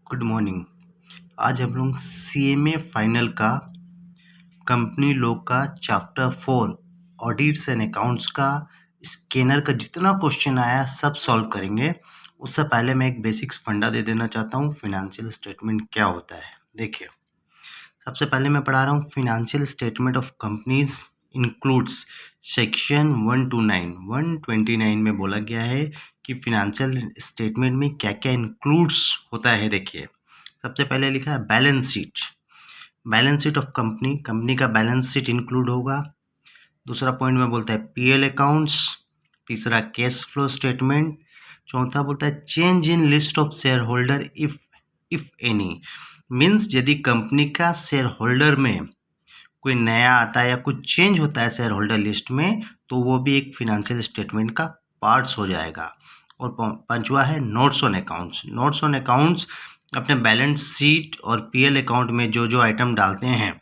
Good morning. आज हम लोग सीएमए फाइनल का कंपनी लॉ का चैप्टर 4 ऑडिट्स एंड अकाउंट्स का स्कैनर का जितना क्वेश्चन आया सब सॉल्व करेंगे। उससे पहले मैं एक बेसिक्स फंडा दे देना चाहता हूँ, फिनेंशियल स्टेटमेंट क्या होता है। देखिए, सबसे पहले मैं पढ़ा रहा हूँ financial statement of companies includes section 129 में बोला गया है कि फिनेंशियल स्टेटमेंट में क्या क्या इंक्लूड्स होता है। देखिए, सबसे पहले लिखा है बैलेंस शीट ऑफ कंपनी का बैलेंस शीट इंक्लूड होगा। दूसरा पॉइंट में बोलता है पीएल अकाउंट्स। तीसरा कैश फ्लो स्टेटमेंट। चौथा बोलता है change in list of share holder if any, means यदि कंपनी का शेयर होल्डर में कोई नया आता है या कुछ चेंज होता है शेयर होल्डर लिस्ट में, तो वो भी एक फिनेंशियल स्टेटमेंट का पार्ट्स हो जाएगा। और पांचवा है नोट्स ऑन अकाउंट्स अपने बैलेंस शीट और पीएल अकाउंट में जो जो आइटम डालते हैं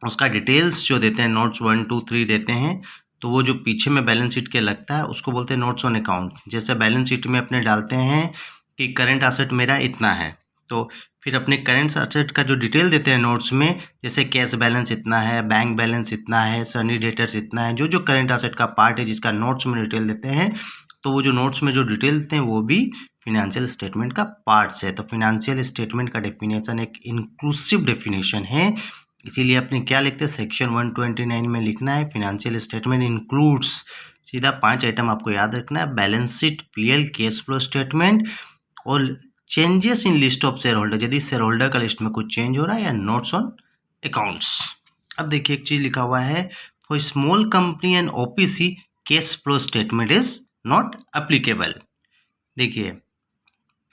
उसका डिटेल्स जो देते हैं, नोट्स 1, 2, 3 देते हैं, तो वो जो पीछे में बैलेंस शीट के लगता है उसको बोलते हैं नोट्स ऑन अकाउंट। जैसे बैलेंस शीट में अपने डालते हैं कि करंट एसेट मेरा इतना है, तो फिर अपने करेंट एसेट का जो डिटेल देते हैं नोट्स में, जैसे कैश बैलेंस इतना है, बैंक बैलेंस इतना है, सनी डेटर्स इतना है, जो जो करेंट एसेट का पार्ट है जिसका नोट्स में डिटेल देते हैं, तो वो जो नोट्स में जो डिटेल देते हैं वो भी फिनेंशियल स्टेटमेंट का पार्ट्स है। तो फिनेंशियल स्टेटमेंट का डेफिनेशन एक इंक्लूसिव डेफिनेशन है, इसीलिए अपने क्या लिखते हैं, सेक्शन 129 में लिखना है फिनेंशियल स्टेटमेंट इंक्लूड्स, सीधा 5 आइटम आपको याद रखना है, balance sheet, PL, cash flow statement और changes in list of share holder, यदि शेयर होल्डर का लिस्ट में कुछ चेंज हो रहा है, या नोट्स ऑन अकाउंट्स। अब देखिए, एक चीज लिखा हुआ है, for small company and OPC cash flow statement is not applicable. देखिए,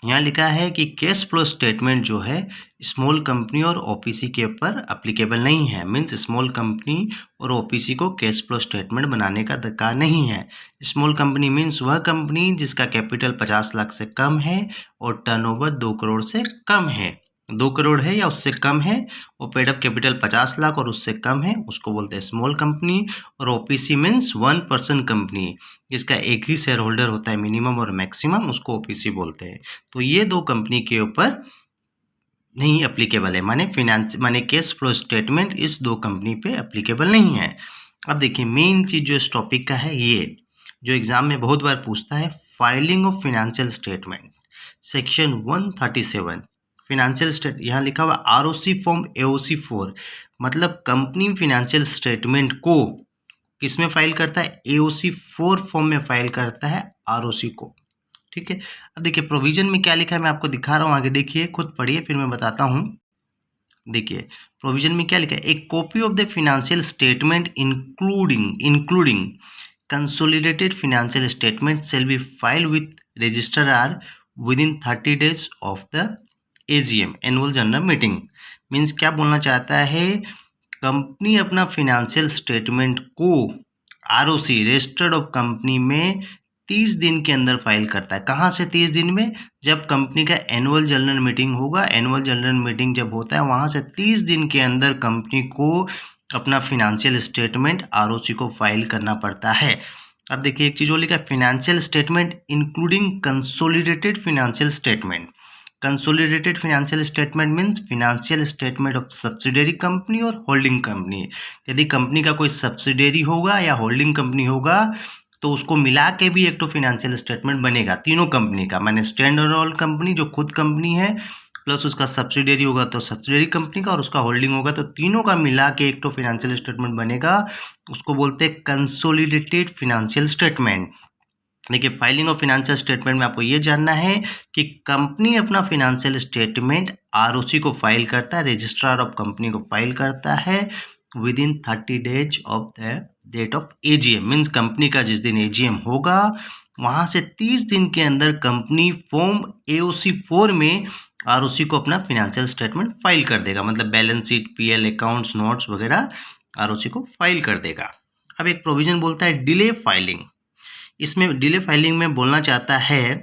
यहाँ लिखा है कि कैश फ्लो स्टेटमेंट जो है स्मॉल कंपनी और ओपीसी के ऊपर एप्लीकेबल नहीं है, मीन्स स्मॉल कंपनी और ओपीसी को कैश फ्लो स्टेटमेंट बनाने का दरकार नहीं है। स्मॉल कंपनी मीन्स वह कंपनी जिसका कैपिटल 50 लाख से कम है और टर्नओवर 2 करोड़ से कम है, 2 करोड़ है या उससे कम है, और पेड अप कैपिटल 50 लाख और उससे कम है, उसको बोलते हैं स्मॉल कंपनी। और ओपीसी मीन्स 1 पर्सन कंपनी जिसका एक ही शेयर होल्डर होता है मिनिमम और मैक्सिमम, उसको ओपीसी बोलते हैं। तो ये दो कंपनी के ऊपर नहीं एप्लीकेबल है, माने कैश फ्लो स्टेटमेंट इस दो कंपनी पे एप्लीकेबल नहीं है। अब देखिए, मेन चीज जो इस टॉपिक का है, ये जो एग्जाम में बहुत बार पूछता है, filing of financial statement, section 137 financial state, यहाँ लिखा हुआ आरओसी फॉर्म एओसी 4, मतलब कंपनी फिनेंशियल स्टेटमेंट को किस में फाइल करता है, एओसी 4 फॉर्म में फाइल करता है आरओसी को। ठीक है, अब देखिए प्रोविजन में क्या लिखा है, मैं आपको दिखा रहा हूँ, आगे देखिए, खुद पढ़िए फिर मैं बताता हूँ। देखिए प्रोविजन में क्या लिखा है, एक copy of the financial statement including consolidated financial statement shall be filed with registrar within 30 days of the AGM, annual general meeting. Means क्या बोलना चाहता है, कंपनी अपना फिनेंशियल स्टेटमेंट को आरओसी रजिस्टर्ड ऑफ कंपनी में 30 दिन के अंदर फाइल करता है। कहाँ से 30 दिन में, जब कंपनी का एनुअल जनरल मीटिंग होगा, एनुअल जनरल मीटिंग जब होता है वहाँ से 30 दिन के अंदर कंपनी को अपना फिनेंशियल स्टेटमेंट आरओसी को फाइल करना पड़ता है। अब देखिए, एक चीज़ और लिखा है, financial statement including consolidated financial statement. Consolidated financial statement means financial statement of subsidiary company और होल्डिंग कंपनी। यदि कंपनी का कोई सब्सिडरी होगा या होल्डिंग कंपनी होगा तो उसको मिला के भी एक तो फिनेंशियल स्टेटमेंट बनेगा तीनों कंपनी का, माने स्टैंड अलोन कंपनी जो खुद कंपनी है, प्लस उसका सब्सिडरी होगा तो सब्सिडरी कंपनी का, और उसका होल्डिंग होगा, तो तीनों का मिला के एक तो फिनेंशियल स्टेटमेंट बनेगा, उसको बोलते हैं कंसोलिडेटेड फिनेंशियल स्टेटमेंट। देखिए, फाइलिंग ऑफ फिनेंशियल स्टेटमेंट में आपको ये जानना है कि कंपनी अपना फिनेंशियल स्टेटमेंट आरओसी को फाइल करता है, रजिस्ट्रार ऑफ कंपनी को फाइल करता है within 30 days of the date of AGM, means company का जिस दिन एजीएम होगा वहां से 30 दिन के अंदर कंपनी फॉर्म एओसी 4 में आरओसी को अपना फिनेंशियल स्टेटमेंट फाइल कर देगा, मतलब balance sheet, PL accounts, notes वगैरह आरओसी को फाइल कर देगा। अब एक प्रोविजन बोलता है डिले फाइलिंग, इसमें डिले फाइलिंग में बोलना चाहता है,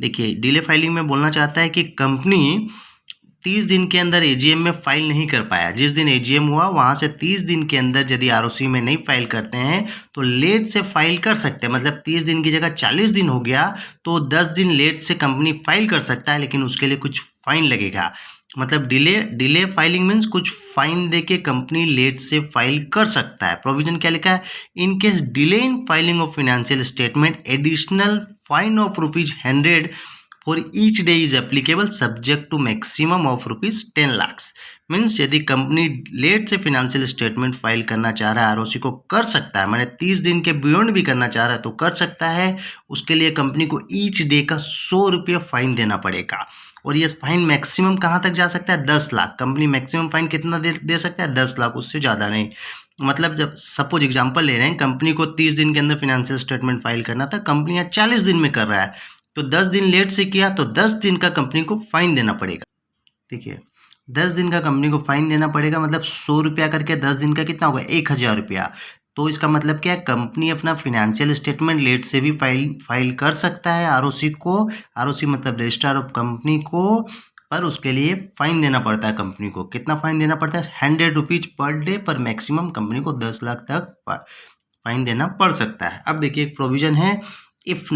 देखिए डिले फाइलिंग में बोलना चाहता है कि कंपनी 30 दिन के अंदर एजीएम में फाइल नहीं कर पाया, जिस दिन एजीएम हुआ वहाँ से 30 दिन के अंदर यदि आरओसी में नहीं फाइल करते हैं तो लेट से फाइल कर सकते हैं। मतलब 30 दिन की जगह 40 दिन हो गया तो 10 दिन लेट से कंपनी फाइल कर सकता है, लेकिन उसके लिए कुछ फाइन लगेगा। मतलब डिले फाइलिंग मीन्स कुछ फाइन दे के कंपनी लेट से फाइल कर सकता है। प्रोविजन क्या लिखा है, in case delay in filing of financial statement additional fine of ₹100 for each day is applicable subject to maximum of ₹10 lakh. Means यदि कंपनी लेट से फिनेंशियल स्टेटमेंट फाइल करना चाह रहा है आरओसी को कर सकता है, मैंने 30 दिन के बियॉन्ड भी करना चाह रहा है तो कर सकता है। उसके लिए कंपनी को ईच डे का ₹100 फाइन देना पड़ेगा, और ये फाइन मैक्सिमम कहाँ तक जा सकता है, 10 लाख। कंपनी मैक्सिमम फाइन कितना दे सकता है, 10 लाख, उससे ज़्यादा नहीं। मतलब जब सपोज एग्जांपल ले रहे हैं, कंपनी को 30 दिन के अंदर फिनेंशियल स्टेटमेंट फाइल करना था, कंपनी यहाँ 40 दिन में कर रहा है, तो 10 दिन लेट से किया तो 10 दिन का कंपनी को फाइन देना पड़ेगा। देखिए 10 दिन का कंपनी को फाइन देना पड़ेगा, मतलब ₹100 करके 10 दिन का कितना होगा, ₹1000। तो इसका मतलब क्या है, कंपनी अपना फिनेंशियल स्टेटमेंट लेट से भी फाइल कर सकता है आरओसी को, आरओसी मतलब रजिस्ट्रार ऑफ कंपनी को, पर उसके लिए फाइन देना पड़ता है कंपनी को। कितना फाइन देना पड़ता है, ₹100 पर डे, पर मैक्सिमम कंपनी को 10 लाख तक फाइन देना पड़ सकता है। अब देखिए एक प्रोविजन है, if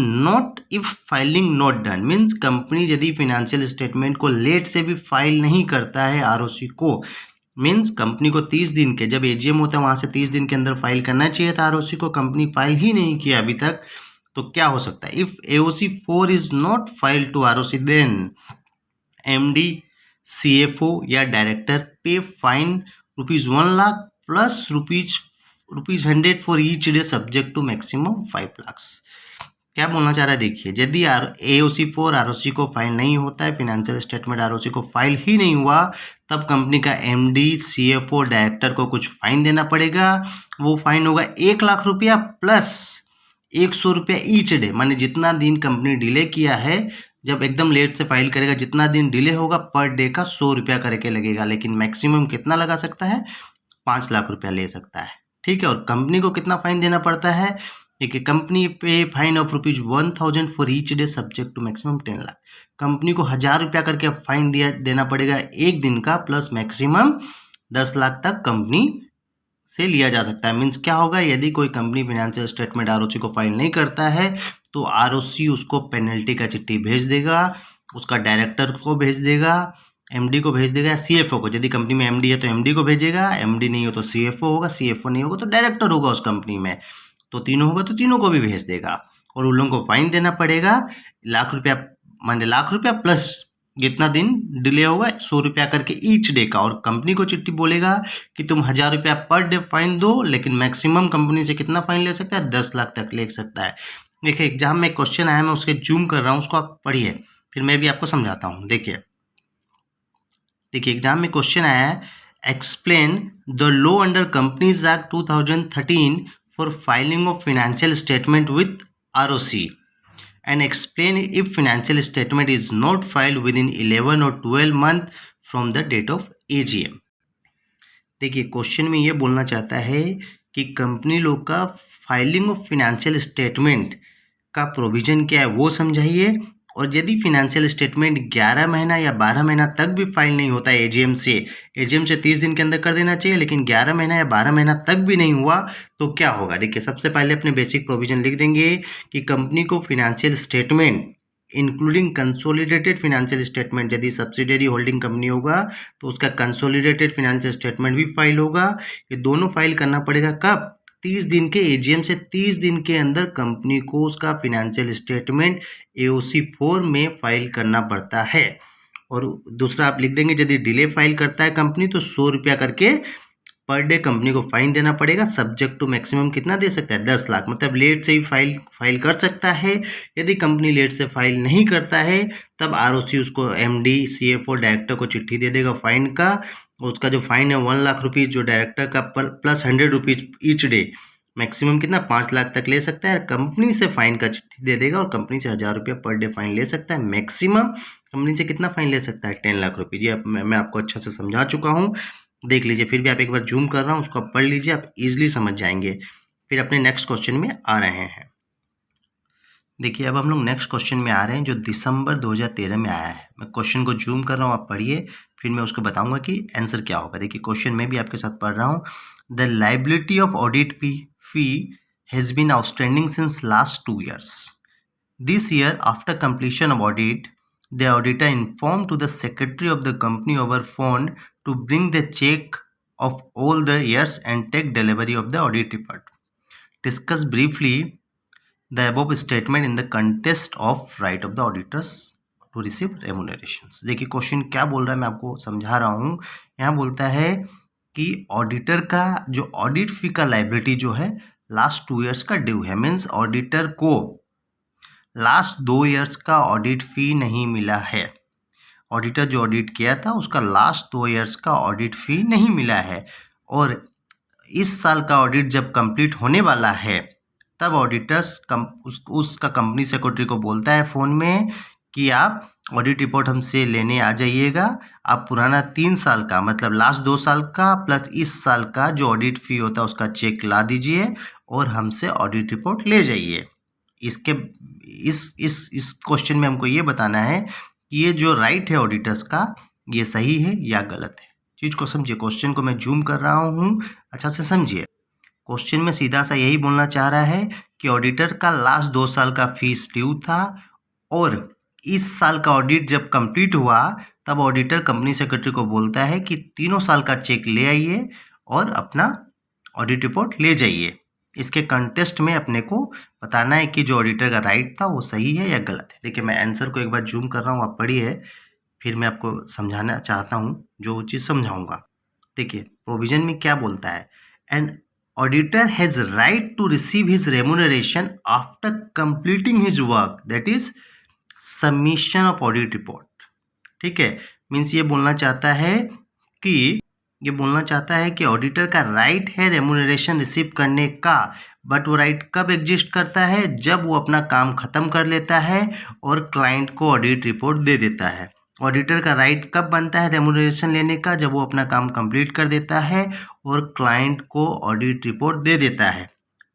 filing not done means company यदि फिनेंशियल स्टेटमेंट को लेट से भी फाइल नहीं करता है आरओसी को, मीन्स कंपनी को 30 दिन के, जब एजीएम होता है वहाँ से 30 दिन के अंदर फाइल करना चाहिए था आरओसी को, कंपनी फाइल ही नहीं किया अभी तक, तो क्या हो सकता है, if AOC 4 is not filed to ROC then MD CFO या डायरेक्टर पे fine ₹1 lakh plus ₹100 for each day subject to maximum 5 lakh. क्या बोलना चाह रहा है, देखिए यदि एओसी 4 आरओसी को फाइल नहीं होता है, फिनेंशियल स्टेटमेंट आरओसी को फाइल ही नहीं हुआ, तब कंपनी का एमडी सीएफओ डायरेक्टर को कुछ फाइन देना पड़ेगा। वो फाइन होगा ₹1 लाख प्लस ₹100 ईच डे, माने जितना दिन कंपनी डिले किया है, जब एकदम लेट से फाइल करेगा जितना दिन डिले होगा पर डे का ₹100 करके लगेगा, लेकिन मैक्सिमम कितना लगा सकता है, ₹5 लाख ले सकता है। ठीक है, और कंपनी को कितना फाइन देना पड़ता है, एक कंपनी पे fine of ₹1000 for each day subject to maximum 10 lakh. Company को ₹1000 करके फाइन देना पड़ेगा एक दिन का, प्लस मैक्सिमम 10 लाख तक कंपनी से लिया जा सकता है। मीन्स क्या होगा, यदि कोई कंपनी फिनेंशियल स्टेटमेंट आरओसी को फाइल नहीं करता है तो आरओसी उसको पेनल्टी का चिट्ठी भेज देगा, उसका डायरेक्टर को भेज देगा, एमडी को भेज देगा, सीएफओ को, यदि कंपनी में एमडी है तो एमडी को भेजेगा, एमडी नहीं हो तो सीएफओ होगा, सीएफओ नहीं होगा तो डायरेक्टर होगा उस कंपनी में, तो तीनों होगा तो तीनों को भी भेज देगा, और उन लोगों को फाइन देना पड़ेगा ₹1 लाख, मान ₹1 लाख प्लस जितना दिन डिले होगा ₹100 करके ईच डे का, और कंपनी को चिट्ठी बोलेगा कि तुम ₹1000 पर डे फाइन दो, लेकिन मैक्सिमम कंपनी से कितना फाइन ले सकता है, 10 लाख तक ले सकता है। देखिए एग्जाम में क्वेश्चन आया, मैं उसके जूम कर रहा हूँ, उसको आप पढ़िए, फिर मैं भी आपको समझाता हूँ। देखिए एग्जाम में क्वेश्चन आया है, explain the law under companies act 2013 for filing of financial statement with ROC and explain if financial statement is not filed within 11 or 12 months from the date of AGM। देखिए question में ये बोलना चाहता है कि company लोग का filing of financial statement का प्रोविजन क्या है वो समझाइए, और यदि फिनेंशियल स्टेटमेंट 11 महीना या 12 महीना तक भी फाइल नहीं होता है एजीएम से 30 दिन के अंदर कर देना चाहिए, लेकिन 11 महीना या 12 महीना तक भी नहीं हुआ तो क्या होगा। देखिए सबसे पहले अपने बेसिक प्रोविजन लिख देंगे कि कंपनी को financial statement including consolidated financial statement, यदि सब्सिडियरी होल्डिंग कंपनी होगा तो उसका कंसोलिडेटेड फिनेंशियल स्टेटमेंट भी फाइल होगा। ये दोनों फाइल करना पड़ेगा कब, 30 दिन के एजीएम से 30 दिन के अंदर कंपनी को उसका फिनेंशियल स्टेटमेंट एओसी 4 में फाइल करना पड़ता है। और दूसरा आप लिख देंगे यदि डिले फाइल करता है कंपनी तो ₹100 करके पर डे कंपनी को फाइन देना पड़ेगा, सब्जेक्ट टू मैक्सिमम कितना दे सकता है, 10 लाख। मतलब लेट से ही फाइल कर सकता है। यदि कंपनी लेट से फाइल नहीं करता है तब आरओसी उसको एमडी सीएफओ डायरेक्टर को चिट्ठी दे देगा फाइन का, उसका जो फाइन है ₹1 लाख जो डायरेक्टर का प्लस ₹100 ईच डे, मैक्सिमम कितना 5 लाख तक ले सकता है। कंपनी से फाइन का चिट्ठी दे देगा और कंपनी से ₹1000 पर डे फाइन ले सकता है। मैक्सिमम कंपनी से कितना फाइन ले सकता है, ₹10 लाख। जी अब मैं आपको अच्छा से समझा चुका हूँ, देख लीजिए, फिर भी आप एक बार जूम कर रहा हूँ उसको आप पढ़ लीजिए, आप इजीली समझ जाएंगे। फिर अपने नेक्स्ट क्वेश्चन में आ रहे हैं। देखिए अब हम लोग नेक्स्ट क्वेश्चन में आ रहे हैं जो दिसंबर 2013 में आया है। मैं क्वेश्चन को जूम कर रहा हूँ, आप पढ़िए फिर मैं उसको बताऊंगा कि आंसर क्या होगा। देखिए क्वेश्चन में भी आपके साथ पढ़ रहा हूँ। The liability of audit fee has been outstanding since last 2 years. This year, after completion of audit, the auditor informed to the secretary of the company over phone to bring the check of all the years and take delivery of the audit report. Discuss briefly the above statement in the context of right of the auditors to receive remunerations. देखिए question क्या बोल रहा है, मैं आपको समझा रहा हूँ। यहाँ बोलता है कि ऑडिटर का जो ऑडिट फी का लाइबिलिटी जो है लास्ट 2 years का ड्यू है। मीन्स ऑडिटर को लास्ट 2 years का ऑडिट फी नहीं मिला है। ऑडिटर जो ऑडिट किया था उसका लास्ट 2 years का ऑडिट फी नहीं मिला है, और इस साल का ऑडिट जब कंप्लीट होने वाला है तब ऑडिटर्स उसका कंपनी सेक्रेटरी को बोलता है फ़ोन में कि आप ऑडिट रिपोर्ट हमसे लेने आ जाइएगा। आप पुराना 3 साल का मतलब लास्ट 2 साल का प्लस इस साल का जो ऑडिट फी होता है उसका चेक ला दीजिए और हमसे ऑडिट रिपोर्ट ले जाइए। इसके इस क्वेश्चन में हमको ये बताना है कि ये जो राइट है ऑडिटर्स का ये सही है या गलत है। चीज़ को समझिए। क्वेश्चन को मैं जूम कर रहा हूँ, अच्छा से समझिए। क्वेश्चन में सीधा सा यही बोलना चाह रहा है कि ऑडिटर का लास्ट 2 साल का फीस ड्यू था, और इस साल का ऑडिट जब कंप्लीट हुआ तब ऑडिटर कंपनी सेक्रेटरी को बोलता है कि 3 साल का चेक ले आइए और अपना ऑडिट रिपोर्ट ले जाइए। इसके कंटेस्ट में अपने को बताना है कि जो ऑडिटर का राइट था वो सही है या गलत है। देखिए मैं आंसर को एक बार जूम कर रहा हूँ, आप पढ़िए, फिर मैं आपको समझाना चाहता हूँ, जो चीज़ समझाऊंगा। देखिए प्रोविजन में क्या बोलता है, and auditor has right to receive his remuneration after completing his work, that is submission of audit report. ठीक है, मीन्स ये बोलना चाहता है कि ऑडिटर का राइट है रेम्यूनरेशन रिसीव करने का, बट वो राइट कब एग्जिस्ट करता है, जब वो अपना काम ख़त्म कर लेता है और क्लाइंट को ऑडिट रिपोर्ट दे देता है। ऑडिटर का राइट कब बनता है रेम्यूनरेशन लेने का, जब वो अपना काम कंप्लीट कर देता है और क्लाइंट को ऑडिट रिपोर्ट दे देता है।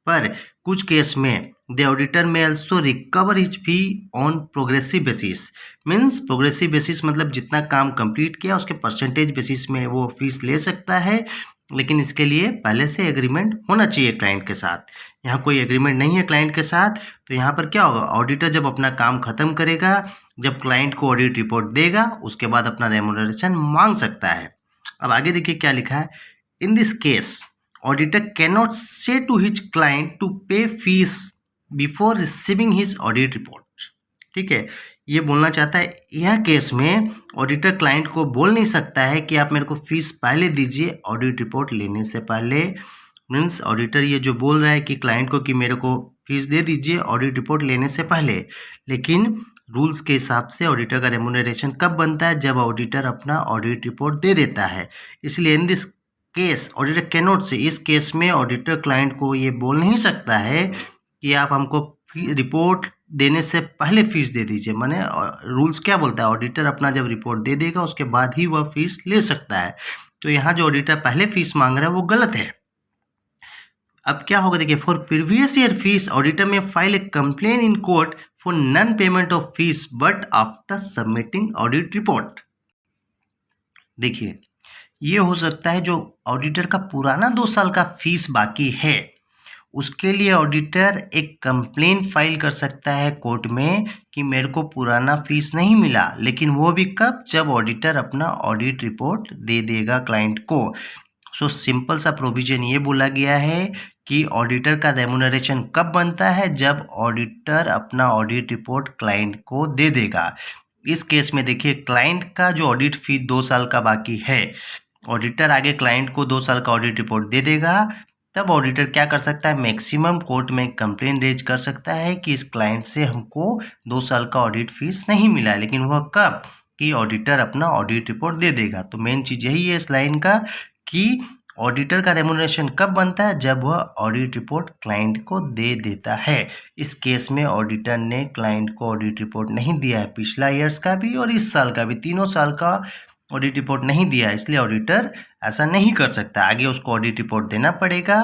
पर कुछ केस में द ऑडिटर में also recover his fee on progressive basis. Means progressive basis मतलब जितना काम कंप्लीट किया उसके परसेंटेज बेसिस में वो फीस ले सकता है, लेकिन इसके लिए पहले से एग्रीमेंट होना चाहिए क्लाइंट के साथ। यहाँ कोई एग्रीमेंट नहीं है क्लाइंट के साथ, तो यहाँ पर क्या होगा, ऑडिटर जब अपना काम ख़त्म करेगा, जब क्लाइंट को ऑडिट रिपोर्ट देगा, उसके बाद अपना रेम्यूनरेशन मांग सकता है। अब आगे देखिए क्या लिखा है, in this case auditor cannot say to his client to pay fees before receiving his audit report. ठीक है, ये बोलना चाहता है यह केस में ऑडिटर क्लाइंट को बोल नहीं सकता है कि आप मेरे को फीस पहले दीजिए ऑडिट रिपोर्ट लेने से पहले। मीन्स ऑडिटर ये जो बोल रहा है कि क्लाइंट को कि मेरे को फीस दे दीजिए ऑडिट रिपोर्ट लेने से पहले, लेकिन रूल्स के हिसाब से ऑडिटर का रेम्यूनरेशन कब बनता है, जब ऑडिटर अपना ऑडिट रिपोर्ट दे देता है। इसलिए इन दिस केस ऑडिटर कैनॉट से, इस केस में ऑडिटर क्लाइंट को ये बोल नहीं सकता है कि आप हमको रिपोर्ट देने से पहले फीस दे दीजिए। माने रूल्स क्या बोलता है, ऑडिटर अपना जब रिपोर्ट दे देगा उसके बाद ही वह फीस ले सकता है। तो यहाँ जो ऑडिटर पहले फीस मांग रहा है वो गलत है। अब क्या होगा देखिए, for previous year fees auditor may file a complain in court for non payment of fees but after submitting audit report. देखिए ये हो सकता है जो ऑडिटर का पुराना 2 साल का फीस बाकी है उसके लिए ऑडिटर एक कंप्लेन फाइल कर सकता है कोर्ट में कि मेरे को पुराना फीस नहीं मिला, लेकिन वो भी कब, जब ऑडिटर अपना ऑडिट रिपोर्ट दे देगा क्लाइंट को। सो सिंपल सा प्रोविजन ये बोला गया है कि ऑडिटर का रेम्यूनरेशन कब बनता है, जब ऑडिटर अपना ऑडिट रिपोर्ट क्लाइंट को दे देगा। इस केस में देखिए क्लाइंट का जो ऑडिट फी 2 साल का बाकी है, ऑडिटर आगे क्लाइंट को 2 साल का ऑडिट रिपोर्ट दे देगा, तब ऑडिटर क्या कर सकता है, मैक्सिमम कोर्ट में कंप्लेन रेज कर सकता है कि इस क्लाइंट से हमको 2 साल का ऑडिट फीस नहीं मिला है, लेकिन वह कब, कि ऑडिटर अपना ऑडिट रिपोर्ट दे देगा। तो मेन चीज़ यही है इस लाइन का कि ऑडिटर का रेम्यूनरेशन कब बनता है, जब वह ऑडिट रिपोर्ट क्लाइंट को दे देता है। इस केस में ऑडिटर ने क्लाइंट को ऑडिट रिपोर्ट नहीं दिया है, पिछला ईयर्स का भी और इस साल का भी, 3 साल का ऑडिट रिपोर्ट नहीं दिया, इसलिए ऑडिटर ऐसा नहीं कर सकता। आगे उसको ऑडिट रिपोर्ट देना पड़ेगा,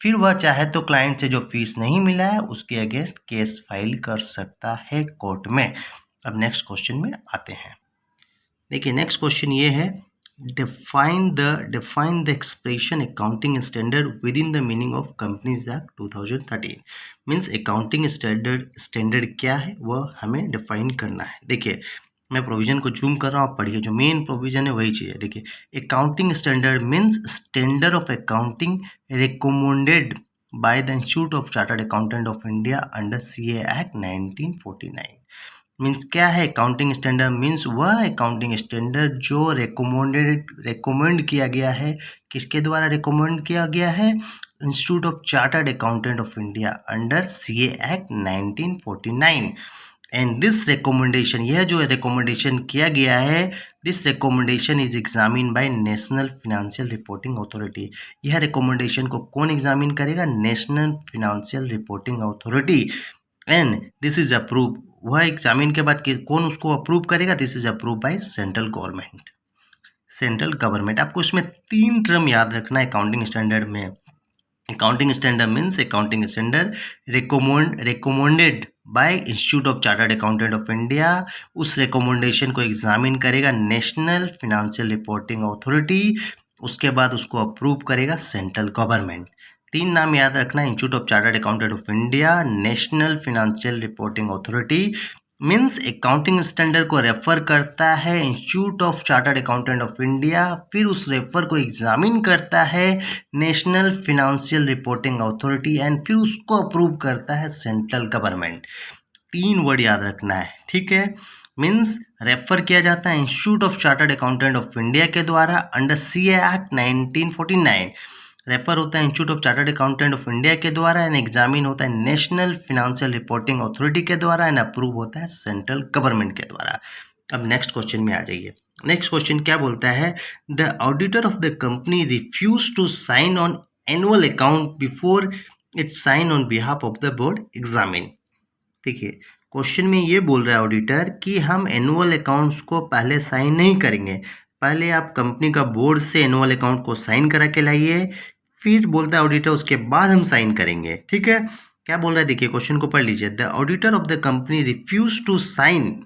फिर वह चाहे तो क्लाइंट से जो फीस नहीं मिला है उसके अगेंस्ट केस फाइल कर सकता है कोर्ट में। अब नेक्स्ट क्वेश्चन में आते हैं। देखिए नेक्स्ट क्वेश्चन ये है, define the expression accounting standard within the meaning of Companies Act 2013। Means accounting standard क्या है वह हमें डिफाइन करना है। देखिए मैं प्रोविजन को जूम कर रहा हूँ, आप पढ़िए, जो मेन प्रोविजन है वही चीज़ है। देखिए accounting standard means standard of accounting recommended by the Institute of Chartered Accountant of India under CA Act 1949। Means क्या है अकाउंटिंग स्टैंडर्ड? मीन्स वह अकाउंटिंग स्टैंडर्ड जो रिकमेंड किया गया है। किसके द्वारा रिकमेंड किया गया है? Institute of chartered accountant of India under CA act 1949। And this recommendation, यह जो रिकमेंडेशन किया गया है, this recommendation is examine by national financial reporting authority. यह रिकमेंडेशन को कौन एग्जामिन करेगा? National financial reporting authority. And this is approve, वह एग्जामिन के बाद कौन उसको अप्रूव करेगा? This is approve by central government. Central government, आपको इसमें 3 टर्म याद रखना है अकाउंटिंग स्टैंडर्ड में। Accounting standard means accounting standard recommended by institute of chartered accountant of India. उस रिकमेंडेशन को एग्जामिन करेगा नेशनल फिनेंशियल रिपोर्टिंग अथॉरिटी, उसके बाद उसको अप्रूव करेगा सेंट्रल गवर्नमेंट। 3 नाम याद रखना, institute of chartered accountant of India, national financial reporting authority. Means accounting standard को रेफर करता है institute of chartered accountant of India, फिर उस रेफर को एग्जामिन करता है national financial reporting authority, and फिर उसको अप्रूव करता है सेंट्रल गवर्नमेंट। 3 वर्ड याद रखना है, ठीक है। मीन्स रेफर किया जाता है institute of chartered accountant of India के द्वारा अंडर CA एक्ट 1949। रेफर होता है institute of chartered accountant of India के द्वारा, एंड एग्जामिन होता है नेशनल फिनेंशियल रिपोर्टिंग अथॉरिटी के द्वारा, एंड अप्रूव होता है सेंट्रल गवर्नमेंट के द्वारा। अब नेक्स्ट क्वेश्चन में आ जाइए। नेक्स्ट क्वेश्चन क्या बोलता है? The auditor of the company refuse to sign on annual account before it sign on behalf of the board examine. देखिए क्वेश्चन में ये बोल रहा है ऑडिटर कि हम एनुअल अकाउंट्स को पहले साइन नहीं करेंगे, पहले आप कंपनी का बोर्ड से एनुअल अकाउंट को साइन करा के लाइए, फिर बोलता है ऑडिटर उसके बाद हम साइन करेंगे, ठीक है। क्या बोल रहा है देखिए, क्वेश्चन को पढ़ लीजिए। The auditor of the company refuse to sign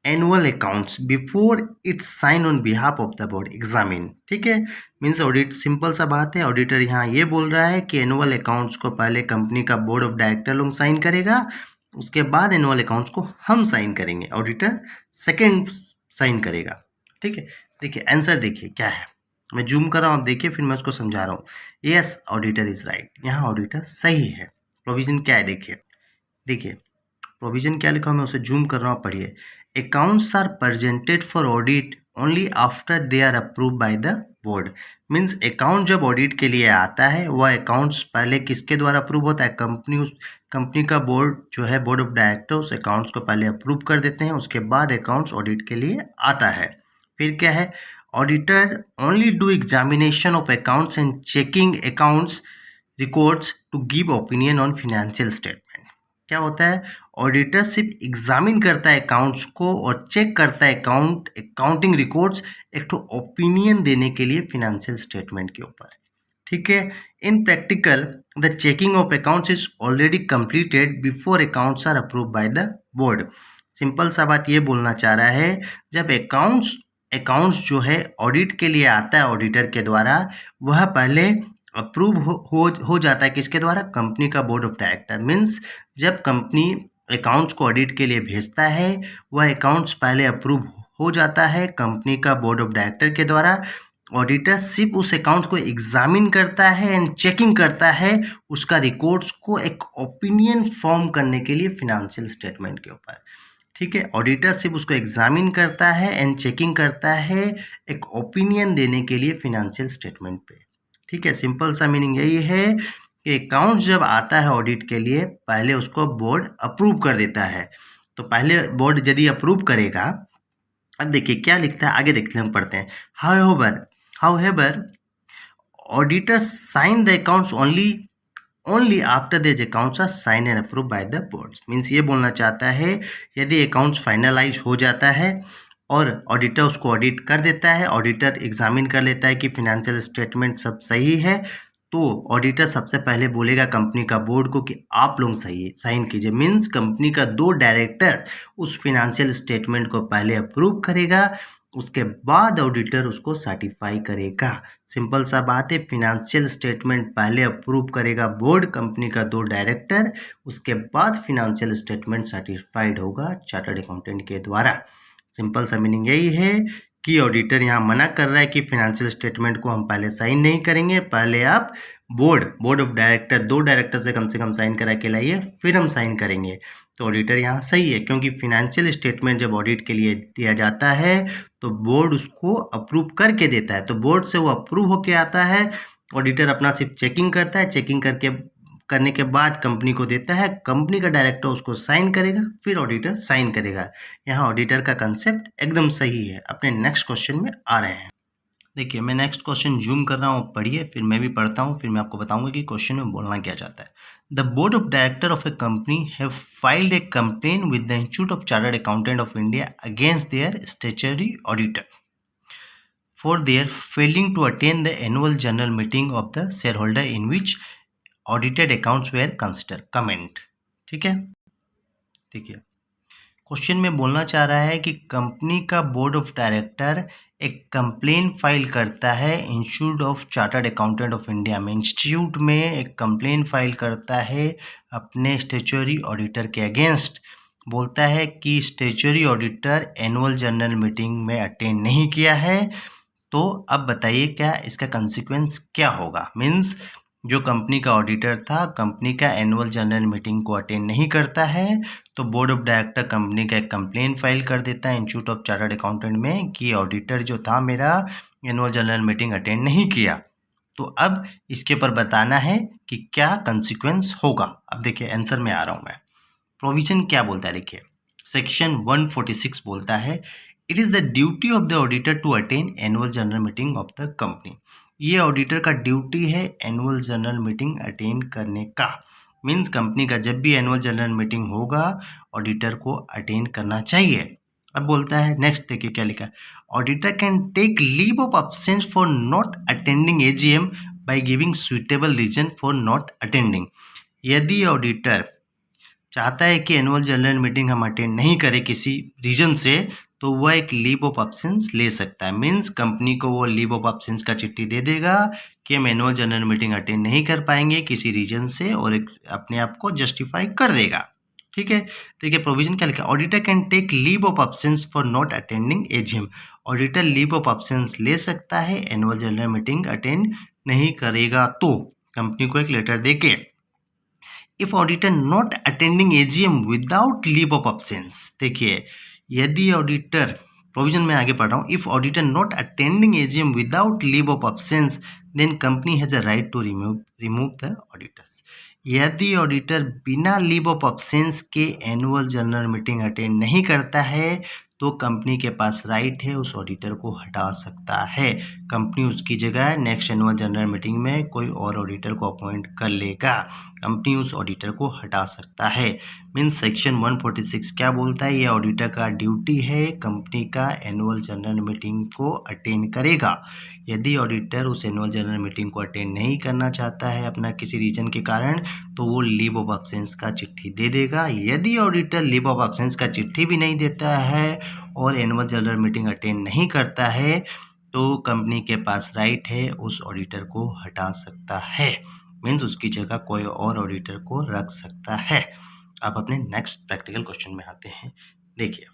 annual accounts before it's sign on behalf of the board examine, ठीक है। मीन्स ऑडिट, सिंपल सा बात है, ऑडिटर यहाँ ये बोल रहा है कि एनुअल अकाउंट्स को पहले कंपनी का बोर्ड ऑफ डायरेक्टर लोग साइन करेगा, उसके बाद एनुअल अकाउंट्स को हम साइन करेंगे, ऑडिटर सेकेंड साइन करेगा, ठीक है। देखिए आंसर देखिए क्या है, मैं जूम कर रहा हूँ, आप देखिए, फिर मैं उसको समझा रहा हूँ। यस ऑडिटर इज राइट, यहाँ ऑडिटर सही है। प्रोविजन क्या है देखिए, देखिए प्रोविजन क्या लिखा है, मैं उसे जूम कर रहा हूँ, पढ़िए। Accounts are presented for audit only after they are approve by the board. Means account जब ऑडिट के लिए आता है, वह अकाउंट्स पहले किसके द्वारा अप्रूव होता है? कंपनी का बोर्ड जो है, बोर्ड ऑफ डायरेक्टर, उस अकाउंट्स को पहले अप्रूव कर देते हैं, उसके बाद अकाउंट्स ऑडिट के लिए आता है। फिर क्या है? Auditor only do examination of accounts and checking accounts records to give opinion on financial statement. क्या होता है? ऑडिटर सिर्फ एग्जामिन करता है अकाउंट्स को और चेक करता है अकाउंटिंग रिकॉर्ड्स, एक तो ओपिनियन देने के लिए फिनेंशियल स्टेटमेंट के ऊपर, ठीक है। In practical the checking of accounts is already completed before accounts are approve by the board. Simple सा बात ये बोलना चाह रहा है, जब अकाउंट्स जो है ऑडिट के लिए आता है ऑडिटर के द्वारा, वह पहले अप्रूव हो जाता है किसके द्वारा? कंपनी का बोर्ड ऑफ डायरेक्टर। मीन्स जब कंपनी अकाउंट्स को ऑडिट के लिए भेजता है, वह अकाउंट्स पहले अप्रूव हो जाता है कंपनी का बोर्ड ऑफ डायरेक्टर के द्वारा। ऑडिटर सिर्फ उस अकाउंट को एग्जामिन करता है एंड चेकिंग करता है उसका रिकॉर्ड्स को एक ओपिनियन फॉर्म करने के लिए फिनेंशियल स्टेटमेंट के ऊपर, ठीक है। ऑडिटर सिर्फ उसको एग्जामिन करता है एंड चेकिंग करता है एक ओपिनियन देने के लिए फिनेंशियल स्टेटमेंट पे, ठीक है। सिंपल सा मीनिंग यही है कि अकाउंट जब आता है ऑडिट के लिए, पहले उसको बोर्ड अप्रूव कर देता है। तो पहले बोर्ड यदि अप्रूव करेगा, अब देखिए क्या लिखता है, आगे देखते हैं, हम पढ़ते हैं। However auditor sign the accounts only after this accounts are sign and approve by the board. Means ये बोलना चाहता है, यदि अकाउंट्स फाइनलाइज हो जाता है और ऑडिटर उसको ऑडिट कर देता है, ऑडिटर एग्जामिन कर लेता है कि फिनेंशियल स्टेटमेंट सब सही है, तो ऑडिटर सबसे पहले बोलेगा कंपनी का बोर्ड को कि आप लोग सही साइन कीजिए। मीन्स कंपनी का 2 डायरेक्टर उस फिनेंशियल स्टेटमेंट को पहले अप्रूव करेगा, उसके बाद ऑडिटर उसको सर्टिफाई करेगा। सिंपल सा बात है। फिनेंशियल स्टेटमेंट पहले अप्रूव करेगा बोर्ड, कंपनी का 2 डायरेक्टर, उसके बाद फिनेंशियल स्टेटमेंट सर्टिफाइड होगा चार्टर्ड अकाउंटेंट के द्वारा। सिंपल सा मीनिंग यही है कि ऑडिटर यहाँ मना कर रहा है कि फिनेंशियल स्टेटमेंट को हम पहले साइन नहीं करेंगे, पहले आप बोर्ड ऑफ डायरेक्टर 2 डायरेक्टर से कम साइन करा के लाइए, फिर हम साइन करेंगे। तो ऑडिटर यहाँ सही है, क्योंकि फिनेंशियल स्टेटमेंट जब ऑडिट के लिए दिया जाता है तो बोर्ड उसको अप्रूव करके देता है, तो बोर्ड से वो अप्रूव होके आता है, ऑडिटर अपना सिर्फ चेकिंग करता है, चेकिंग करने के बाद कंपनी को देता है, कंपनी का डायरेक्टर उसको साइन करेगा, फिर ऑडिटर साइन करेगा। यहाँ ऑडिटर का कंसेप्ट एकदम सही है। अपने नेक्स्ट क्वेश्चन में आ रहे हैं। देखिए, मैं नेक्स्ट क्वेश्चन जूम कर रहा हूँ, पढ़िए, फिर मैं भी पढ़ता हूँ, फिर मैं आपको बताऊंगा कि क्वेश्चन में बोलना क्या चाहता है। The board of director of A company have filed A complain with the institute of chartered accountant of India against their statutory auditor for their failing to attend the annual general meeting of the shareholder in which audited accounts were considered. Comment. ठीक है, देखिए question में बोलना चाह रहा है कि company का बोर्ड ऑफ डायरेक्टर एक कंप्लेन फाइल करता है institute of chartered accountant of India में, इंस्टीट्यूट में एक कंप्लेन फाइल करता है अपने स्टैट्यूटरी ऑडिटर के अगेंस्ट। बोलता है कि statutory auditor annual general meeting में अटेंड नहीं किया है। तो अब बताइए क्या इसका कंसिक्वेंस क्या होगा। मीन्स जो कंपनी का ऑडिटर था, कंपनी का एनुअल जनरल मीटिंग को अटेंड नहीं करता है, तो बोर्ड ऑफ डायरेक्टर कंपनी का एक कंप्लेन फाइल कर देता है इंस्टीट्यूट ऑफ चार्टर्ड अकाउंटेंट में कि ऑडिटर जो था मेरा एनुअल जनरल मीटिंग अटेंड नहीं किया। तो अब इसके ऊपर बताना है कि क्या कंसिक्वेंस होगा। अब देखिए आंसर में आ रहा हूँ मैं। प्रोविजन क्या बोलता है, देखिए सेक्शन 146 बोलता है it is the duty of the auditor to attend annual general meeting of the company. ये ऑडिटर का ड्यूटी है एनुअल जनरल मीटिंग अटेंड करने का। मीन्स कंपनी का जब भी एनुअल जनरल मीटिंग होगा ऑडिटर को अटेंड करना चाहिए। अब बोलता है नेक्स्ट, देखिए क्या लिखा है। Auditor can take leave of absence for not attending AGM by giving suitable reason for not attending. यदि ऑडिटर चाहता है कि एनुअल जनरल मीटिंग हम अटेंड नहीं करें किसी रीजन से, तो वह एक लीव ऑफ एब्सेंस ले सकता है। मीन्स कंपनी को वो लीव ऑफ एब्सेंस का चिट्ठी दे देगा कि हम एनुअल जनरल मीटिंग अटेंड नहीं कर पाएंगे किसी रीजन से, और एक अपने आप को जस्टिफाई कर देगा। ठीक है, देखिए प्रोविजन क्या लिखा है। Auditor can take leave of absence for not attending AGM. Auditor leave of absence ले सकता है एनुअल जनरल मीटिंग अटेंड नहीं करेगा तो कंपनी को एक लेटर देके। If auditor not attending AGM without leave of absence, देखिए यदि ऑडिटर, प्रोविजन में आगे पढ़ रहा हूँ, if auditor not attending AGM without leave of absence then company has a right to remove the auditors. यदि ऑडिटर बिना लीव ऑफ एब्सेंस के एनुअल जनरल मीटिंग अटेंड नहीं करता है तो कंपनी के पास राइट है उस ऑडिटर को हटा सकता है। कंपनी उसकी जगह नेक्स्ट एनुअल जनरल मीटिंग में कोई और ऑडिटर को अपॉइंट कर लेगा, कंपनी उस ऑडिटर को हटा सकता है। मीन्स सेक्शन 146 क्या बोलता है, ये ऑडिटर का ड्यूटी है कंपनी का एनुअल जनरल मीटिंग को अटेंड करेगा। यदि ऑडिटर उस एनुअल जनरल मीटिंग को अटेंड नहीं करना चाहता है अपना किसी रीजन के कारण, तो वो लीव ऑफ एब्सेंस का चिट्ठी दे देगा। यदि ऑडिटर लीव ऑफ एब्सेंस का चिट्ठी भी नहीं देता है और एनुअल जनरल मीटिंग अटेंड नहीं करता है तो कंपनी के पास राइट है उस ऑडिटर को हटा सकता है। मीन्स उसकी जगह कोई और ऑडिटर को रख सकता है। अब अपने नेक्स्ट प्रैक्टिकल क्वेश्चन में आते हैं। देखिए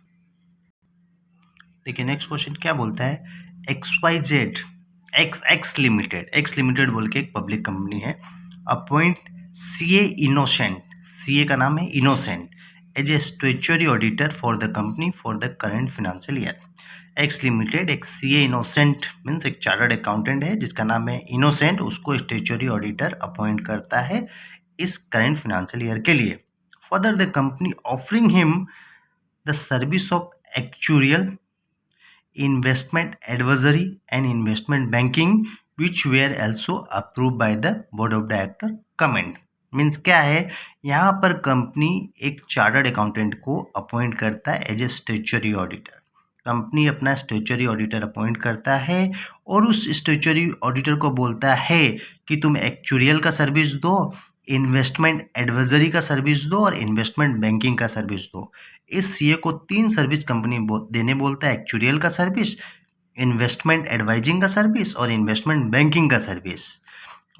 नेक्स्ट क्वेश्चन क्या बोलता है। XYZ एक्स लिमिटेड बोल के एक पब्लिक कंपनी है, अपॉइंट CA इनोसेंट, CA का नाम है Innocent, as a statutory auditor for the company for the current financial year. X limited एक CA इनोसेंट मीन्स एक चार्टर्ड अकाउंटेंट है जिसका नाम है इनोसेंट, उसको स्टैट्यूटरी ऑडिटर अपॉइंट करता है इस करंट फाइनेंशियल ईयर के लिए। Further the company offering him the service of actuarial, investment advisory and investment banking which were also approved by the board of director comment। Means क्या है, यहाँ पर company एक चार्टर्ड अकाउंटेंट को appoint करता है एज ए स्टैट्यूटरी ऑडिटर। कंपनी अपना स्टैट्यूटरी ऑडिटर अपॉइंट करता है और उस स्टैट्यूटरी ऑडिटर को बोलता है कि तुम एक्चुरियल का सर्विस दो, इन्वेस्टमेंट एडवाइजरी का सर्विस दो और इन्वेस्टमेंट बैंकिंग का सर्विस दो। इस सीए को 3 सर्विस कंपनी देने बोलता है, एक्चुरियल का सर्विस, इन्वेस्टमेंट एडवाइजिंग का सर्विस और इन्वेस्टमेंट बैंकिंग का service,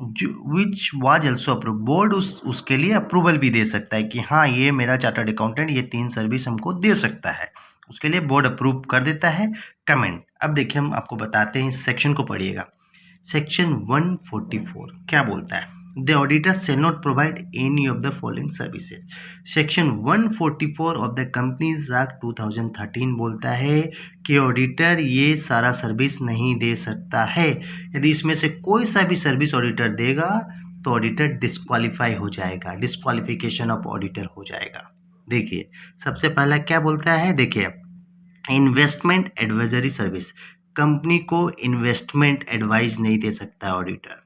which was also approve. Board उसके लिए अप्रूवल भी दे सकता है कि हाँ ये मेरा चार्टर्ड अकाउंटेंट ये 3 सर्विस हमको दे सकता है, उसके लिए बोर्ड अप्रूव कर देता है। कमेंट, अब देखिए हम आपको बताते हैं, इस सेक्शन को पढ़िएगा। सेक्शन 144 क्या बोलता है? The auditor shall not provide any of the following services. Section 144 of the companies act 2013 बोलता है कि ऑडिटर ये सारा सर्विस नहीं दे सकता है। यदि इसमें से कोई सा भी सर्विस ऑडिटर देगा तो ऑडिटर डिस्क्वालीफाई हो जाएगा, डिस्क्वालिफिकेशन ऑफ ऑडिटर हो जाएगा। देखिए सबसे पहला क्या बोलता है, देखिए इन्वेस्टमेंट एडवाइजरी सर्विस, कंपनी को इन्वेस्टमेंट एडवाइस नहीं दे सकता auditor.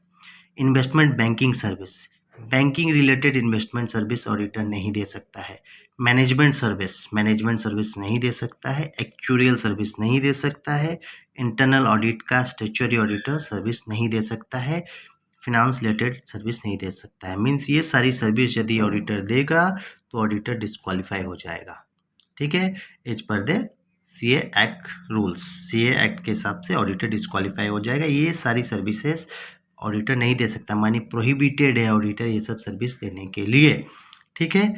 Investment banking service, banking related investment service auditor नहीं दे सकता है। मैनेजमेंट सर्विस नहीं दे सकता है। एक्चुरियल सर्विस नहीं दे सकता है। इंटरनल ऑडिट का स्टैट्यूटरी ऑडिटर सर्विस नहीं दे सकता है। फिनांस रिलेटेड सर्विस नहीं दे सकता है। मीन्स ये सारी सर्विस यदि ऑडिटर देगा तो ऑडिटर डिस्क्वालीफाई हो जाएगा। ठीक है, as per the CA act rules, CA act के हिसाब से ऑडिटर डिस्क्वालीफाई हो जाएगा। ये सारी सर्विसेज ऑडिटर नहीं दे सकता, मानी प्रोहिबिटेड है ऑडिटर ये सब सर्विस देने के लिए। ठीक है,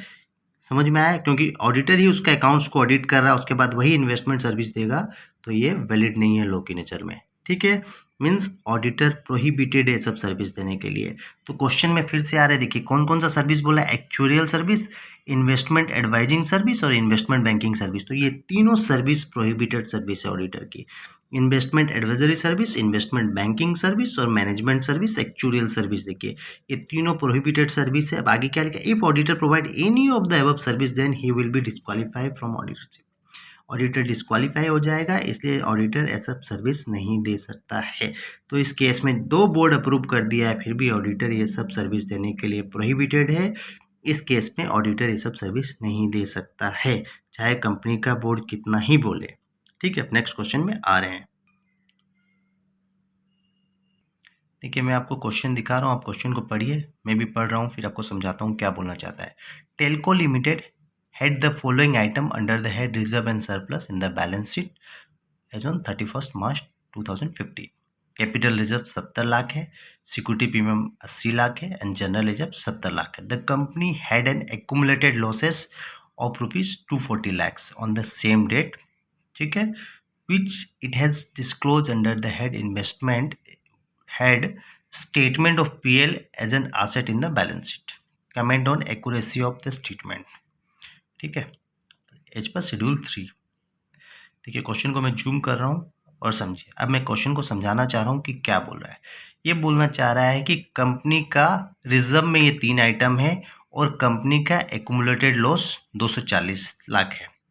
समझ में आया? क्योंकि ऑडिटर ही उसका अकाउंट्स को ऑडिट कर रहा है, उसके बाद वही इन्वेस्टमेंट सर्विस देगा, तो ये वैलिड नहीं है लॉ की नेचर में। ठीक है, मीन्स ऑडिटर प्रोहिबिटेड है सब सर्विस देने के लिए। तो क्वेश्चन में फिर से आ रहा है, देखिए कौन कौन सा सर्विस बोला है? Actuarial service, investment advising service और इन्वेस्टमेंट बैंकिंग सर्विस। तो ये तीनों सर्विस प्रोहिबिटेड सर्विस है ऑडिटर की। Investment advisory service, investment banking service और मैनेजमेंट सर्विस, एक्चुरियल सर्विस। देखिए ये तीनों प्रोहिबिटेड सर्विस है। अब आगे क्या लिखा? If auditor provide any of the above service then he will be disqualified from auditorship. Auditor disqualify हो जाएगा, इसलिए ऑडिटर ऐसा सर्विस नहीं दे सकता है। तो इस केस में 2 बोर्ड अप्रूव कर दिया है, फिर भी ऑडिटर ये सब सर्विस देने के लिए प्रोहिबिटेड है। इस केस में ऑडिटर ये सब सर्विस नहीं दे सकता है, चाहे कंपनी का बोर्ड कितना ही बोले। ठीक है, नेक्स्ट क्वेश्चन में आ रहे हैं। देखिए मैं आपको क्वेश्चन दिखा रहा हूँ, आप क्वेश्चन को पढ़िए, मैं भी पढ़ रहा हूँ, फिर आपको समझाता हूँ क्या बोलना चाहता है। Telco limited had the following item under the head reserve and surplus in the balance sheet as on 31st March 2015. Capital reserve 70 lakh है, सिक्योरिटी प्रीमियम 80 लाख है एंड जनरल रिजर्व 70 लाख है। The company had an accumulated losses of ₹240 lakhs on the same date, ठीक है, which it has disclose under the head investment head statement of PL as an asset in the balance sheet. Comment on accuracy of the statement. ठीक है, as पर schedule 3। देखिए question को मैं zoom कर रहा हूँ और समझिए। अब मैं क्वेश्चन को समझाना चाह रहा हूँ कि क्या बोल रहा है। ये बोलना चाह रहा है कि कंपनी का रिजर्व में ये 3 आइटम है और कंपनी का एक्यूमुलेटेड लॉस 240 लाख है।